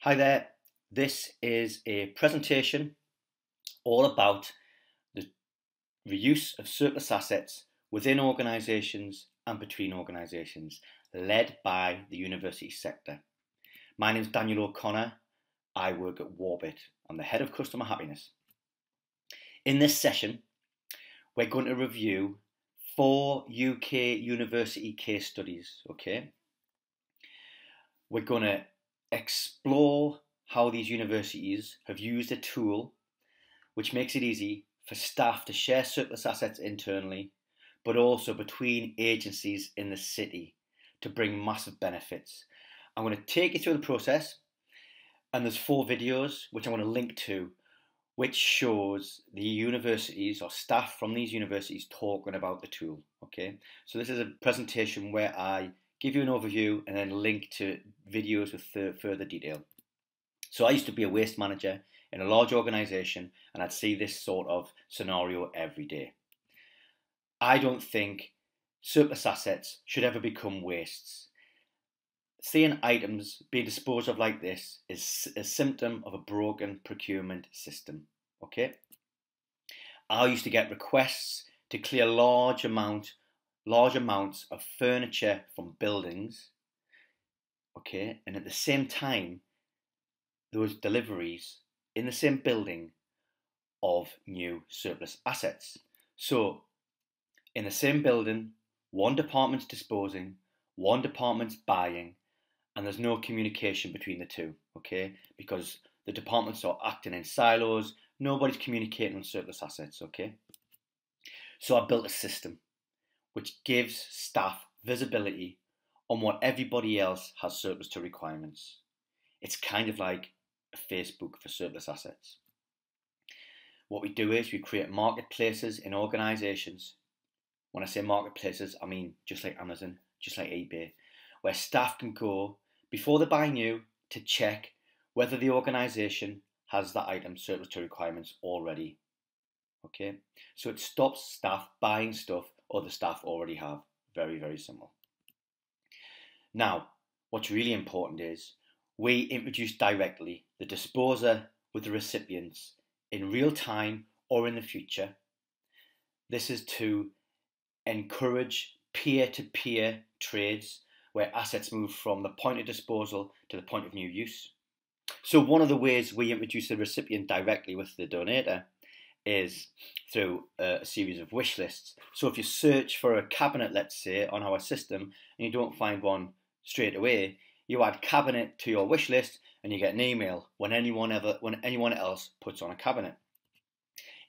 Hi there, this is a presentation all about the reuse of surplus assets within organisations and between organisations, led by the university sector. My name is Daniel O'Connor, I work at Warbit, I'm the Head of Customer Happiness. In this session, we're going to review 4 UK university case studies, okay? We're going to explore how these universities have used a tool which makes it easy for staff to share surplus assets internally, but also between agencies in the city to bring massive benefits. I'm going to take you through the process, and there's 4 videos which I'm going to link to, which shows the universities or staff from these universities talking about the tool. Okay, so this is a presentation where I give you an overview and then link to videos with further detail. So I used to be a waste manager in a large organisation, and I'd see this sort of scenario every day. I don't think surplus assets should ever become wastes. Seeing items being disposed of like this is a symptom of a broken procurement system. Okay, I used to get requests to clear large amounts of furniture from buildings. Okay, and at the same time, there was deliveries in the same building of new surplus assets. So, in the same building, one department's disposing, one department's buying, and there's no communication between the two, okay? Because the departments are acting in silos, nobody's communicating on surplus assets, okay? So I built a system which gives staff visibility on what everybody else has surplus to requirements. It's kind of like a Facebook for surplus assets. What we do is we create marketplaces in organisations. When I say marketplaces, I mean just like Amazon, just like eBay, where staff can go before they buy new to check whether the organisation has that item surplus to requirements already. Okay, so it stops staff buying stuff other staff already have. Very, very simple. Now, what's really important is we introduce directly the disposer with the recipients in real time or in the future. This is to encourage peer-to-peer trades where assets move from the point of disposal to the point of new use. So one of the ways we introduce the recipient directly with the donator is through a series of wish lists. So if you search for a cabinet, let's say, on our system, and you don't find one straight away, you add cabinet to your wish list and you get an email when anyone else puts on a cabinet.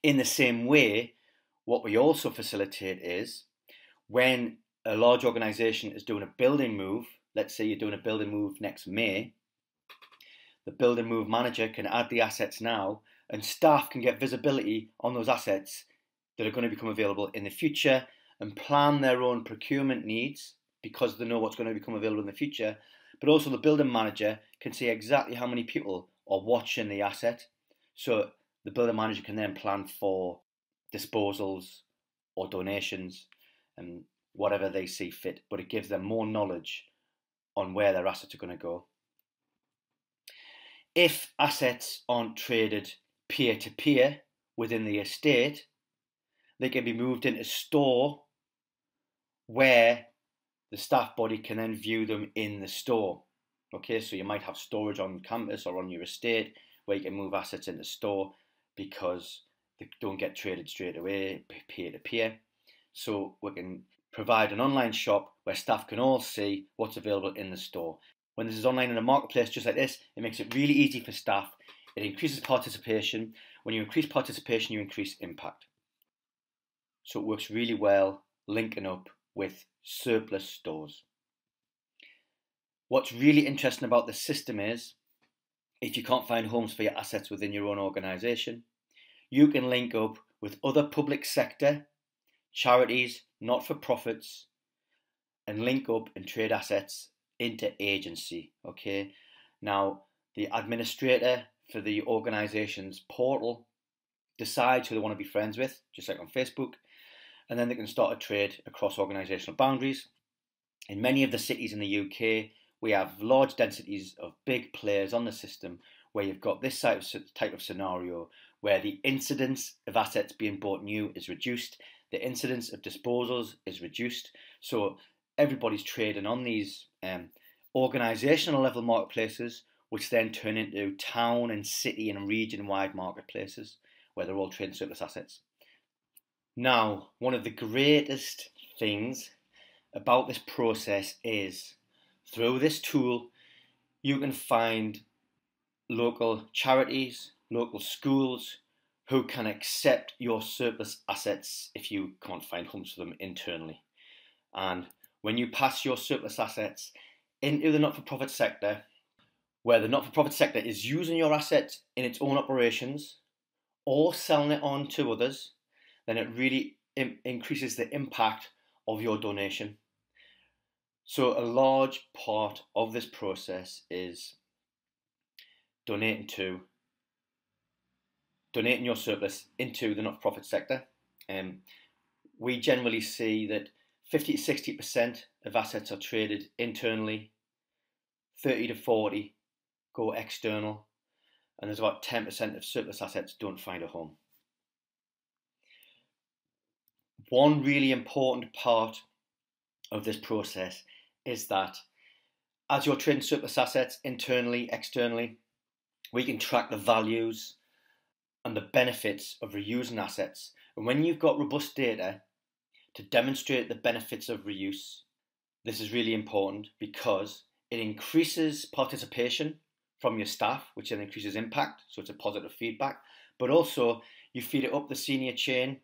In the same way, what we also facilitate is when a large organisation is doing a building move, let's say you're doing a building move next May, the building move manager can add the assets now and staff can get visibility on those assets that are going to become available in the future and plan their own procurement needs because they know what's going to become available in the future. But also the building manager can see exactly how many people are watching the asset. So the building manager can then plan for disposals or donations and whatever they see fit, but it gives them more knowledge on where their assets are going to go. If assets aren't traded peer-to-peer within the estate, they can be moved into store where the staff body can then view them in the store. Okay, so you might have storage on campus or on your estate where you can move assets into store because they don't get traded straight away peer-to-peer. So we can provide an online shop where staff can all see what's available in the store. When this is online in a marketplace just like this, it makes it really easy for staff. It increases participation. When you increase participation, you increase impact. So it works really well linking up with surplus stores. What's really interesting about the system is if you can't find homes for your assets within your own organisation, you can link up with other public sector, charities, not-for-profits, and link up and trade assets into agency. Okay, now the administrator for the organisation's portal decides who they want to be friends with, just like on Facebook, and then they can start a trade across organisational boundaries. In many of the cities in the UK, we have large densities of big players on the system where you've got this type of scenario where the incidence of assets being bought new is reduced, the incidence of disposals is reduced. So everybody's trading on these organisational level marketplaces, which then turn into town and city and region-wide marketplaces where they're all trading surplus assets. Now, one of the greatest things about this process is through this tool, you can find local charities, local schools who can accept your surplus assets if you can't find homes for them internally. And when you pass your surplus assets into the not-for-profit sector, where the not-for-profit sector is using your asset in its own operations or selling it on to others, then it really increases the impact of your donation. So a large part of this process is donating your surplus into the not-for-profit sector. We generally see that 50 to 60% of assets are traded internally, 30 to 40 go external, and there's about 10% of surplus assets don't find a home. One really important part of this process is that as you're trading surplus assets internally, externally, we can track the values and the benefits of reusing assets. And when you've got robust data to demonstrate the benefits of reuse, this is really important because it increases participation from your staff, which then increases impact, so it's a positive feedback, but also you feed it up the senior chain,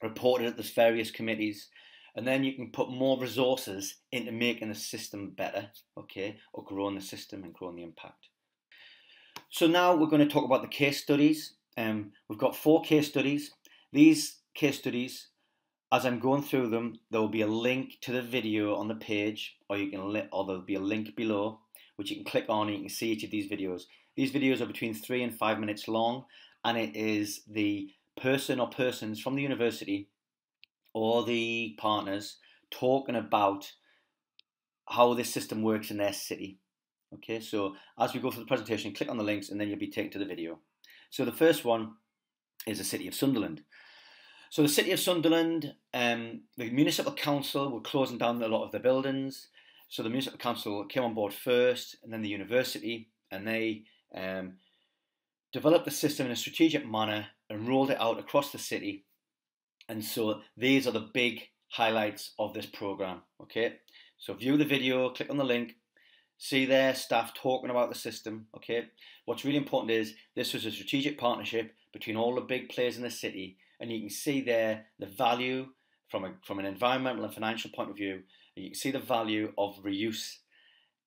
report it at the various committees, and then you can put more resources into making the system better, okay, or growing the system and growing the impact. So now we're going to talk about the case studies. We've got 4 case studies. These case studies, as I'm going through them, there will be a link to the video on the page, or there'll be a link below, which you can click on and you can see each of these videos. These videos are between 3 and 5 minutes long, and it is the person or persons from the university or the partners talking about how this system works in their city. Okay, so as we go through the presentation, click on the links and then you'll be taken to the video. So the first one is the City of Sunderland. So the City of Sunderland, the municipal council were closing down a lot of the buildings. So the municipal council came on board first, and then the university, and they developed the system in a strategic manner and rolled it out across the city. And so these are the big highlights of this program. Okay, so view the video, click on the link, see their staff talking about the system. Okay, what's really important is this was a strategic partnership between all the big players in the city, and you can see there the value from an environmental and financial point of view. And you can see the value of reuse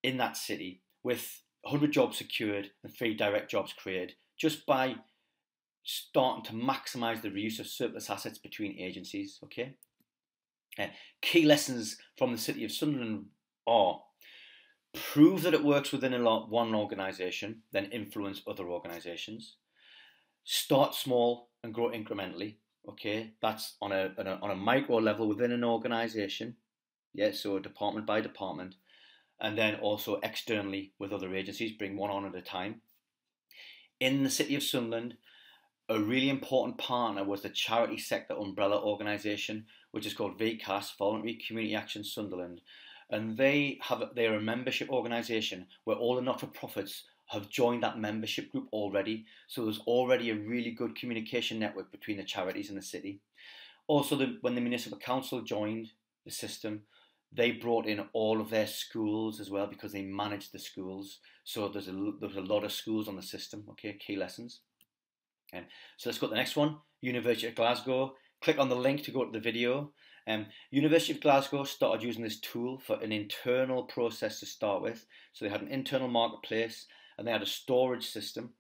in that city with 100 jobs secured and 3 direct jobs created just by starting to maximise the reuse of surplus assets between agencies. Okay. Key lessons from the City of Sunderland are: prove that it works within one organisation, then influence other organisations. Start small and grow incrementally. Okay, that's on a micro level within an organisation. Yeah, so department by department, and then also externally with other agencies. Bring one on at a time. In the City of Sunderland, a really important partner was the charity sector umbrella organisation, which is called VCAS, Voluntary Community Action Sunderland, and they're a membership organisation where all the not-for-profits have joined that membership group already. So there's already a really good communication network between the charities and the city. Also, when the municipal council joined the system, they brought in all of their schools as well because they manage the schools. So there's a lot of schools on the system. Okay, key lessons. So let's go to the next one, University of Glasgow. Click on the link to go to the video. University of Glasgow started using this tool for an internal process to start with. So they had an internal marketplace and they had a storage system.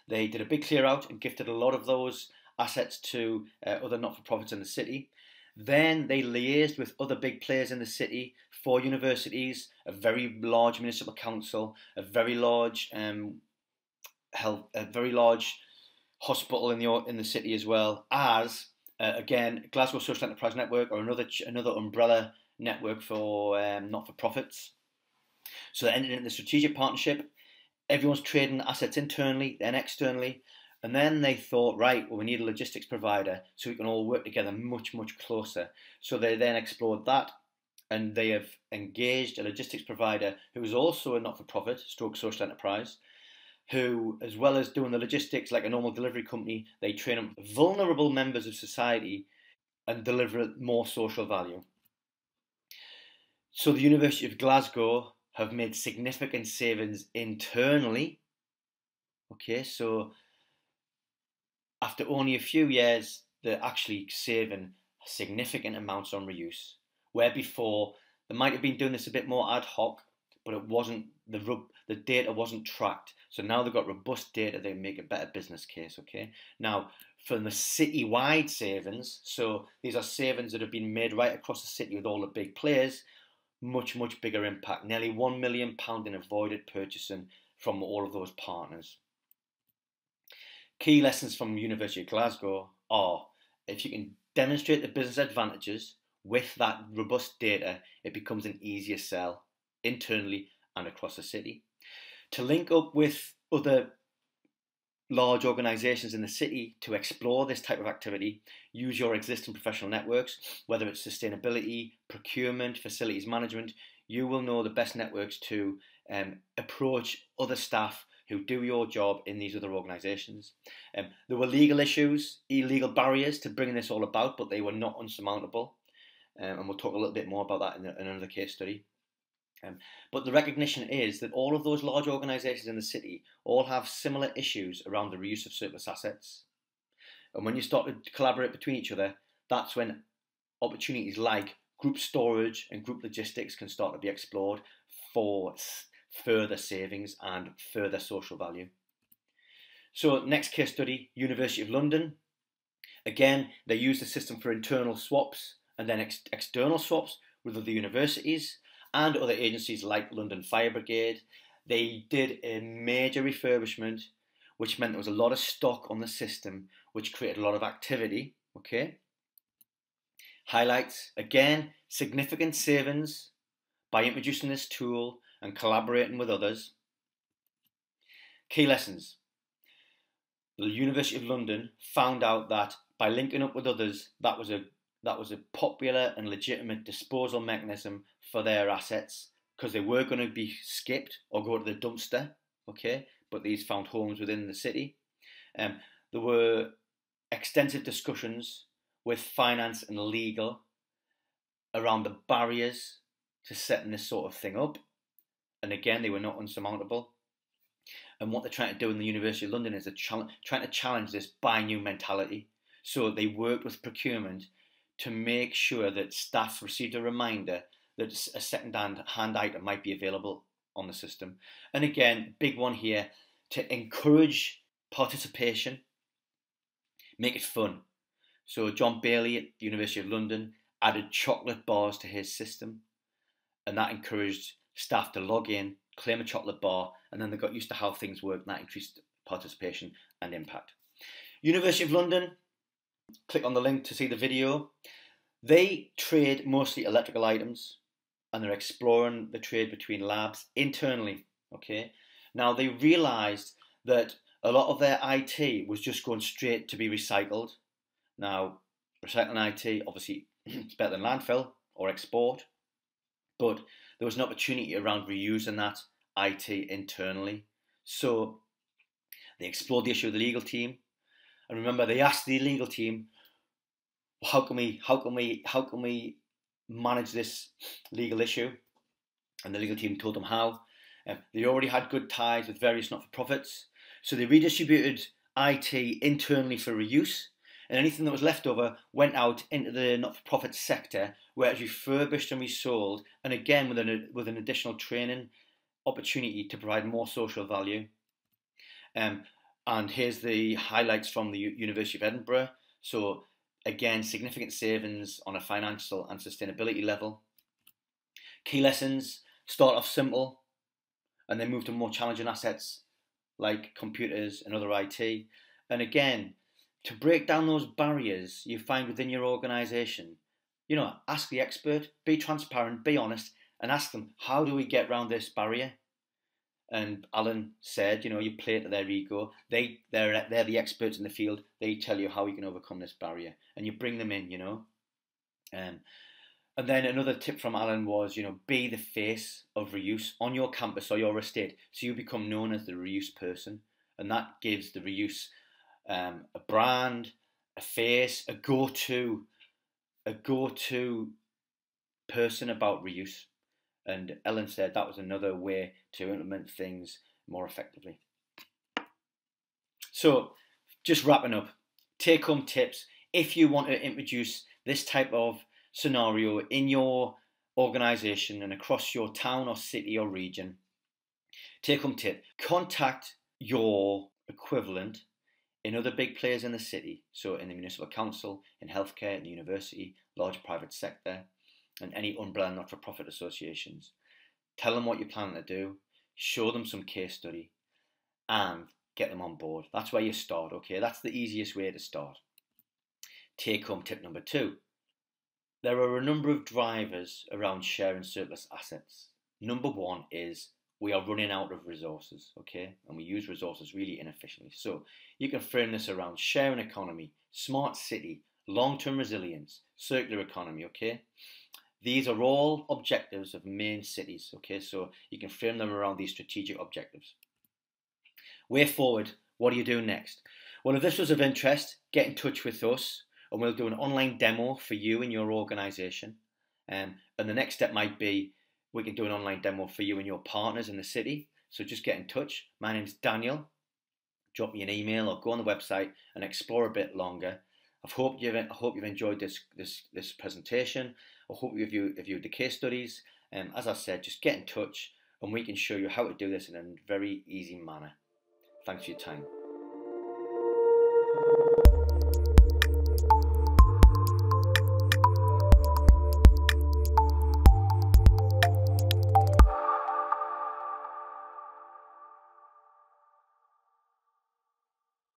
They did a big clear out and gifted a lot of those assets to other not-for-profits in the city. Then they liaised with other big players in the city, 4 universities, a very large municipal council, a very large hospital in the city, as well as again Glasgow Social Enterprise Network, or another umbrella network for not-for-profits. So they entered into the strategic partnership. Everyone's trading assets internally, then externally. And then they thought, right, well, we need a logistics provider so we can all work together much, much closer. So they then explored that, and they have engaged a logistics provider who is also a not-for-profit, stroke social enterprise, who, as well as doing the logistics like a normal delivery company, they train up vulnerable members of society and deliver more social value. So the University of Glasgow have made significant savings internally. Okay, so after only a few years, they're actually saving significant amounts on reuse. Where before they might have been doing this a bit more ad hoc, but it wasn't the data wasn't tracked. So now they've got robust data. They make a better business case. Okay, now from the city-wide savings, so these are savings that have been made right across the city with all the big players. Much, much bigger impact. Nearly £1 million in avoided purchasing from all of those partners. Key lessons from University of Glasgow are, if you can demonstrate the business advantages with that robust data, it becomes an easier sell internally and across the city. To link up with other large organisations in the city to explore this type of activity, use your existing professional networks, whether it's sustainability, procurement, facilities management. You will know the best networks to approach other staff who do your job in these other organisations. There were legal issues, illegal barriers to bringing this all about, but they were not unsurmountable. And we'll talk a little bit more about that in another case study. But the recognition is that all of those large organisations in the city all have similar issues around the reuse of surplus assets. And when you start to collaborate between each other, that's when opportunities like group storage and group logistics can start to be explored for further savings and further social value. So next case study, University of London. Again, they use the system for internal swaps and then external swaps with other universities and other agencies like London Fire Brigade. They did a major refurbishment, which meant there was a lot of stock on the system, which created a lot of activity. Okay. Highlights, again, significant savings by introducing this tool and collaborating with others. Key lessons. The University of London found out that by linking up with others, that was a popular and legitimate disposal mechanism for their assets, because they were going to be skipped or go to the dumpster, okay, but these found homes within the city. There were extensive discussions with finance and legal around the barriers to setting this sort of thing up, and again, they were not unsurmountable. And what they're trying to do in the University of London is trying to challenge this buy new mentality. So they worked with procurement to make sure that staff received a reminder that a second-hand item might be available on the system. And again, big one here, to encourage participation, make it fun. So John Bailey at the University of London added chocolate bars to his system, and that encouraged staff to log in, claim a chocolate bar, and then they got used to how things work, and that increased participation and impact. University of London, click on the link to see the video. They trade mostly electrical items, and they're exploring the trade between labs internally. Okay, now they realised that a lot of their IT was just going straight to be recycled. Now, recycling IT, obviously, it's better than landfill or export, but there was an opportunity around reusing that IT internally. So they explored the issue with the legal team, and remember, they asked the legal team, how can we manage this legal issue? And the legal team told them how. They already had good ties with various not-for-profits, so they redistributed IT internally for reuse, and anything that was left over went out into the not-for-profit sector, where it's refurbished and resold, and again with an additional training opportunity to provide more social value. And here's the highlights from the University of Edinburgh. So again, significant savings on a financial and sustainability level. Key lessons, start off simple and then move to more challenging assets like computers and other IT. And again, to break down those barriers you find within your organisation, ask the expert, be transparent, be honest, and ask them, how do we get around this barrier? And Alan said, you play to their ego. They're the experts in the field. They tell you how you can overcome this barrier, and you bring them in. And then another tip from Alan was, be the face of reuse on your campus or your estate, so you become known as the reuse person, and that gives the reuse a brand, a face, a go-to person about reuse. And Ellen said that was another way to implement things more effectively. So, just wrapping up, take-home tips. If you want to introduce this type of scenario in your organisation and across your town or city or region, take-home tip, contact your equivalent in other big players in the city, so in the municipal council, in healthcare, in the university, large private sector, and any umbrella not-for-profit associations. Tell them what you're planning to do, show them some case study, and get them on board. That's where you start, okay? That's the easiest way to start. Take-home tip number 2. There are a number of drivers around sharing surplus assets. Number 1 is we are running out of resources, okay? And we use resources really inefficiently. So you can frame this around sharing economy, smart city, long-term resilience, circular economy, okay? These are all objectives of main cities, okay? So you can frame them around these strategic objectives. Way forward, what do you do next? Well, if this was of interest, get in touch with us and we'll do an online demo for you and your organisation. And the next step might be we can do an online demo for you and your partners in the city. So just get in touch. My name's Daniel. Drop me an email or go on the website and explore a bit longer. I hope you've enjoyed this presentation. I hope you've viewed the case studies. As I said, just get in touch and we can show you how to do this in a very easy manner. Thanks for your time.